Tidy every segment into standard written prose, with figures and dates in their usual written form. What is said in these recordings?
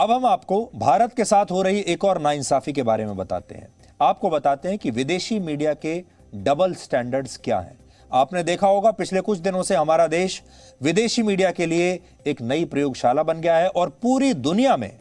अब हम आपको भारत के साथ हो रही एक और नाइंसाफी के बारे में बताते हैं। आपको बताते हैं कि विदेशी मीडिया के डबल स्टैंडर्ड्स क्या हैं। आपने देखा होगा पिछले कुछ दिनों से हमारा देश विदेशी मीडिया के लिए एक नई प्रयोगशाला बन गया है और पूरी दुनिया में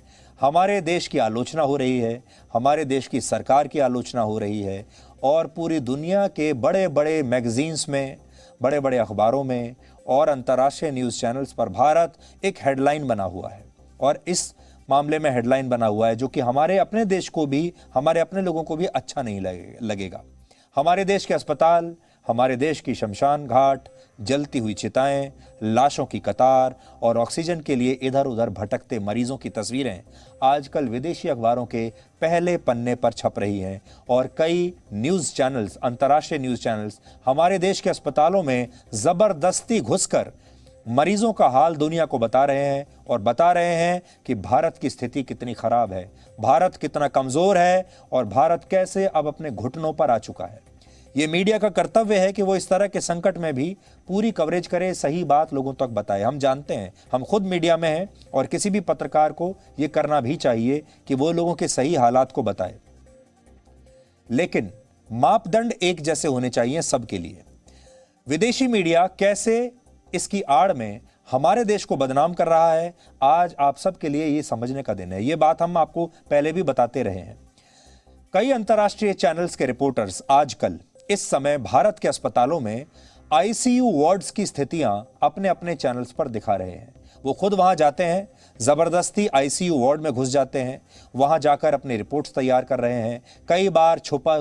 हमारे देश की आलोचना हो रही है, हमारे देश की सरकार की आलोचना हो रही है और पूरी दुनिया के बड़े बड़े मैगजीन्स में, बड़े बड़े अखबारों में और अंतर्राष्ट्रीय न्यूज़ चैनल्स पर भारत एक हेडलाइन बना हुआ है। और इस मामले में हेडलाइन बना हुआ है जो कि हमारे अपने देश को भी, हमारे अपने लोगों को भी अच्छा नहीं लगेगा। हमारे देश के अस्पताल, हमारे देश की शमशान घाट, जलती हुई चिताएं, लाशों की कतार और ऑक्सीजन के लिए इधर उधर भटकते मरीजों की तस्वीरें आजकल विदेशी अखबारों के पहले पन्ने पर छप रही हैं और कई न्यूज़ चैनल्स, अंतर्राष्ट्रीय न्यूज़ चैनल्स हमारे देश के अस्पतालों में ज़बरदस्ती घुसकर मरीजों का हाल दुनिया को बता रहे हैं और बता रहे हैं कि भारत की स्थिति कितनी खराब है, भारत कितना कमज़ोर है और भारत कैसे अब अपने घुटनों पर आ चुका है। ये मीडिया का कर्तव्य है कि वो इस तरह के संकट में भी पूरी कवरेज करे, सही बात लोगों तक बताए। हम जानते हैं, हम खुद मीडिया में हैं और किसी भी पत्रकार को ये करना भी चाहिए कि वो लोगों के सही हालात को बताए, लेकिन मापदंड एक जैसे होने चाहिए सबके लिए। विदेशी मीडिया कैसे इसकी आड़ में हमारे देश को बदनाम कर रहा है, आज आप सबके लिए ये समझने का दिन है। ये बात हम आपको पहले भी बताते रहे हैं। कई अंतर्राष्ट्रीय चैनल्स के रिपोर्टर्स आजकल इस समय भारत के अस्पतालों में आईसीयू वार्ड्स की स्थितियां अपने अपने चैनल्स पर दिखा रहे हैं। वो खुद वहां जाते हैं, जबरदस्ती आईसीयू वार्ड में घुस जाते हैं, वहां जाकर अपनी रिपोर्ट्स तैयार कर रहे हैं। कई बार छुपा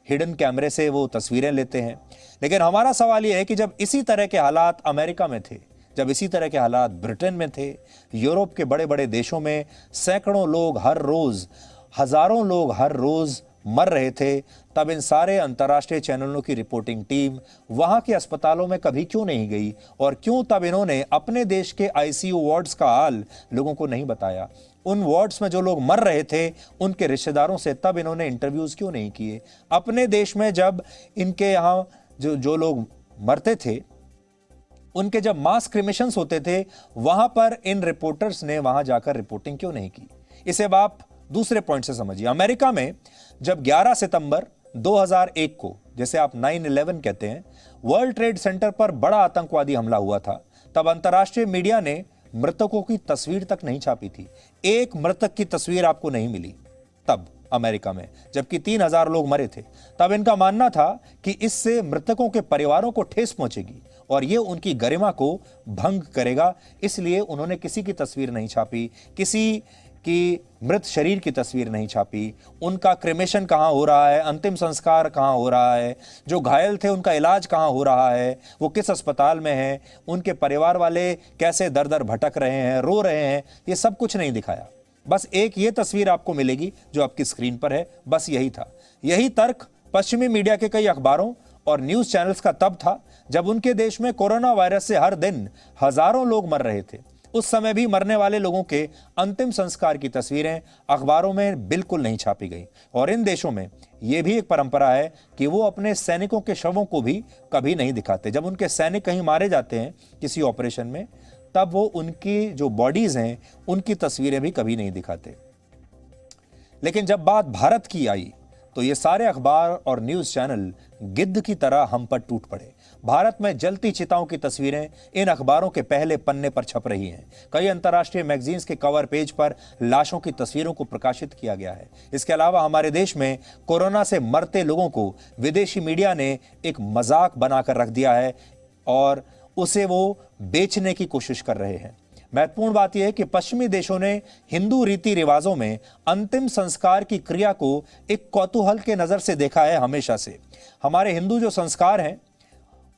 हिडन कैमरे से वो तस्वीरें लेते हैं। लेकिन हमारा सवाल ये है कि जब इसी तरह के हालात अमेरिका में थे, जब इसी तरह के हालात ब्रिटेन में थे, यूरोप के बड़े बड़े देशों में सैकड़ों लोग हर रोज, हजारों लोग हर रोज मर रहे थे, तब इन सारे अंतर्राष्ट्रीय चैनलों की रिपोर्टिंग टीम वहां के अस्पतालों में कभी क्यों नहीं गई और क्यों तब इन्होंने अपने देश के आईसीयू वार्ड्स का हाल लोगों को नहीं बताया? उन वार्ड्स में जो लोग मर रहे थे उनके रिश्तेदारों से तब इन्होंने इंटरव्यूज क्यों नहीं किए? अपने देश में जब इनके यहाँ जो लोग मरते थे, उनके जब मास क्रिमेशंस होते थे, वहां पर इन रिपोर्टर्स ने वहां जाकर रिपोर्टिंग क्यों नहीं की? इसे अब आप दूसरे पॉइंट से समझिए। अमेरिका में जब 11 सितंबर 2001 को, जैसे आप 9/11 कहते हैं, वर्ल्ड ट्रेड सेंटर पर बड़ा आतंकवादी हमला हुआ था, तब अंतर्राष्ट्रीय मीडिया ने मृतकों की तस्वीर तक नहीं छापी थी। एक मृतक की तस्वीर आपको नहीं मिली तब अमेरिका में, जबकि 3000 लोग मरे थे। तब इनका मानना था कि इससे मृतकों के परिवारों को ठेस पहुंचेगी और यह उनकी गरिमा को भंग करेगा, इसलिए उन्होंने किसी की तस्वीर नहीं छापी, किसी कि मृत शरीर की तस्वीर नहीं छापी, उनका क्रेमेशन कहाँ हो रहा है, अंतिम संस्कार कहाँ हो रहा है, जो घायल थे उनका इलाज कहाँ हो रहा है, वो किस अस्पताल में हैं, उनके परिवार वाले कैसे दर दर भटक रहे हैं, रो रहे हैं, ये सब कुछ नहीं दिखाया। बस एक ये तस्वीर आपको मिलेगी जो आपकी स्क्रीन पर है, बस यही था। यही तर्क पश्चिमी मीडिया के कई अखबारों और न्यूज़ चैनल्स का तब था जब उनके देश में कोरोना वायरस से हर दिन हजारों लोग मर रहे थे। उस समय भी मरने वाले लोगों के अंतिम संस्कार की तस्वीरें अखबारों में बिल्कुल नहीं छापी गई। और इन देशों में यह भी एक परंपरा है कि वो अपने सैनिकों के शवों को भी कभी नहीं दिखाते। जब उनके सैनिक कहीं मारे जाते हैं किसी ऑपरेशन में, तब वो उनकी जो बॉडीज हैं उनकी तस्वीरें भी कभी नहीं दिखाते। लेकिन जब बात भारत की आई तो ये सारे अखबार और न्यूज़ चैनल गिद्ध की तरह हम पर टूट पड़े। भारत में जलती चिताओं की तस्वीरें इन अखबारों के पहले पन्ने पर छप रही हैं। कई अंतर्राष्ट्रीय मैगजीन्स के कवर पेज पर लाशों की तस्वीरों को प्रकाशित किया गया है। इसके अलावा हमारे देश में कोरोना से मरते लोगों को विदेशी मीडिया ने एक मजाक बनाकर रख दिया है और उसे वो बेचने की कोशिश कर रहे हैं। महत्वपूर्ण बात यह है कि पश्चिमी देशों ने हिंदू रीति रिवाजों में अंतिम संस्कार की क्रिया को एक कौतूहल के नजर से देखा है हमेशा से। हमारे हिंदू जो संस्कार हैं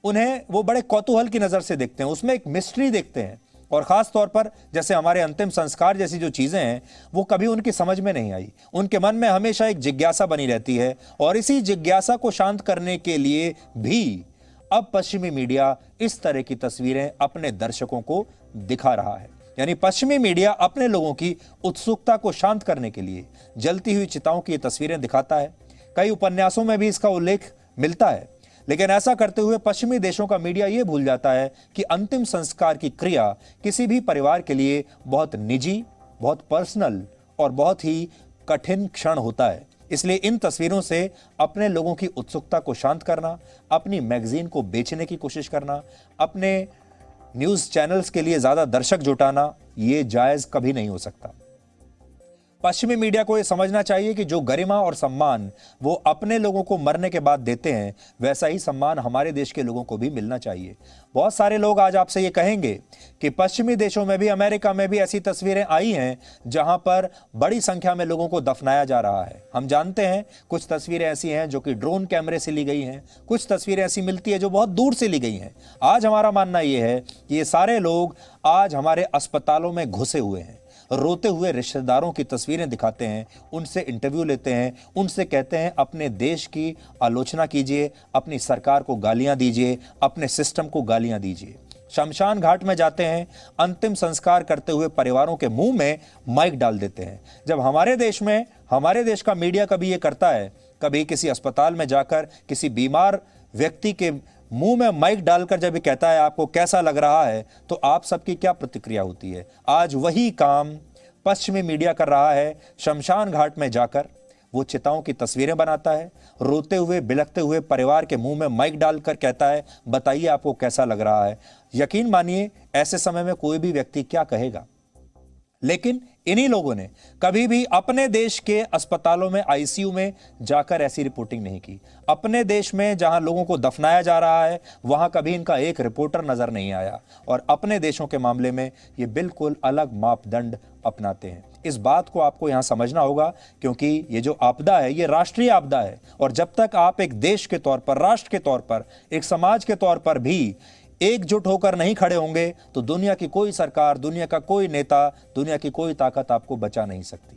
उन्हें वो बड़े कौतूहल की नजर से देखते हैं, उसमें एक मिस्ट्री देखते हैं। और खास तौर पर जैसे हमारे अंतिम संस्कार जैसी जो चीजें हैं वो कभी उनकी समझ में नहीं आई। उनके मन में हमेशा एक जिज्ञासा बनी रहती है और इसी जिज्ञासा को शांत करने के लिए भी अब पश्चिमी मीडिया इस तरह की तस्वीरें अपने दर्शकों को दिखा रहा है। यानी पश्चिमी मीडिया अपने लोगों की उत्सुकता को शांत करने के लिए जलती हुई चिताओं की तस्वीरें दिखाता है। कई उपन्यासों में भी इसका उल्लेख मिलता है। लेकिन ऐसा करते हुए पश्चिमी देशों का मीडिया यह भूल जाता है कि अंतिम संस्कार की क्रिया किसी भी परिवार के लिए बहुत निजी बहुत पर्सनल और बहुत ही कठिन क्षण होता है। इसलिए इन तस्वीरों से अपने लोगों की उत्सुकता को शांत करना, अपनी मैगजीन को बेचने की कोशिश करना, अपने न्यूज़ चैनल्स के लिए ज़्यादा दर्शक जुटाना, ये जायज़ कभी नहीं हो सकता। पश्चिमी मीडिया को यह समझना चाहिए कि जो गरिमा और सम्मान वो अपने लोगों को मरने के बाद देते हैं, वैसा ही सम्मान हमारे देश के लोगों को भी मिलना चाहिए। बहुत सारे लोग आज आपसे ये कहेंगे कि पश्चिमी देशों में भी, अमेरिका में भी ऐसी तस्वीरें आई हैं जहां पर बड़ी संख्या में लोगों को दफनाया जा रहा है। हम जानते हैं कुछ तस्वीरें ऐसी हैं जो कि ड्रोन कैमरे से ली गई हैं, कुछ तस्वीरें ऐसी मिलती है जो बहुत दूर से ली गई हैं। आज हमारा मानना यह है कि ये सारे लोग आज हमारे अस्पतालों में घुसे हुए हैं, रोते हुए रिश्तेदारों की तस्वीरें दिखाते हैं, उनसे इंटरव्यू लेते हैं, उनसे कहते हैं अपने देश की आलोचना कीजिए, अपनी सरकार को गालियां दीजिए, अपने सिस्टम को गालियां दीजिए। शमशान घाट में जाते हैं, अंतिम संस्कार करते हुए परिवारों के मुंह में माइक डाल देते हैं। जब हमारे देश में, हमारे देश का मीडिया कभी ये करता है, कभी किसी अस्पताल में जाकर किसी बीमार व्यक्ति के मुंह में माइक डालकर जब ये कहता है आपको कैसा लग रहा है, तो आप सबकी क्या प्रतिक्रिया होती है? आज वही काम पश्चिमी मीडिया कर रहा है। शमशान घाट में जाकर वो चिताओं की तस्वीरें बनाता है, रोते हुए बिलखते हुए परिवार के मुंह में माइक डालकर कहता है बताइए आपको कैसा लग रहा है। यकीन मानिए ऐसे समय में कोई भी व्यक्ति क्या कहेगा। लेकिन इन्हीं लोगों ने कभी भी अपने देश के अस्पतालों में, आईसीयू में जाकर ऐसी रिपोर्टिंग नहीं की। अपने देश में जहां लोगों को दफनाया जा रहा है, वहां कभी इनका एक रिपोर्टर नजर नहीं आया। और अपने देशों के मामले में ये बिल्कुल अलग मापदंड अपनाते हैं। इस बात को आपको यहां समझना होगा, क्योंकि ये जो आपदा है ये राष्ट्रीय आपदा है। और जब तक आप एक देश के तौर पर, राष्ट्र के तौर पर, एक समाज के तौर पर भी एकजुट होकर नहीं खड़े होंगे, तो दुनिया की कोई सरकार, दुनिया का कोई नेता, दुनिया की कोई ताकत आपको बचा नहीं सकती।